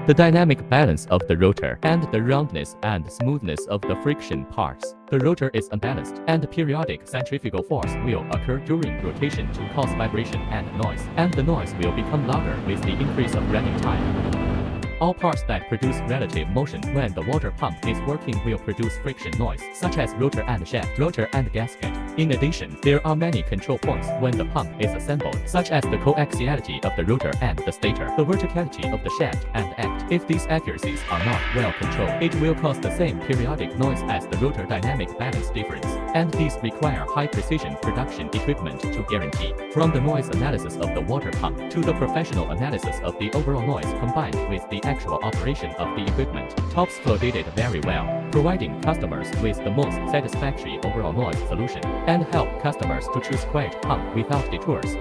the dynamic balance of the rotor, and the roundness and smoothness of the friction parts. The rotor is unbalanced, and periodic centrifugal force will occur during rotation to cause vibration and noise, and the noise will become louder with the increase of running time. All parts that produce relative motion when the water pump is working will produce friction noise, such as rotor and shaft, rotor and gasket. In addition, there are many control points when the pump is assembled, such as the coaxiality of the rotor and the stator, the verticality of the shaft and end. If these accuracies are not well controlled, it will cause the same periodic noise as the rotor dynamic balance difference, and these require high-precision production equipment to guarantee. From the noise analysis of the water pump to the professional analysis of the overall noise combined with the actual operation of the equipment, Topsflow did it very well, providing customers with the most satisfactory overall noise solution, and help customers to choose quiet pump without detours.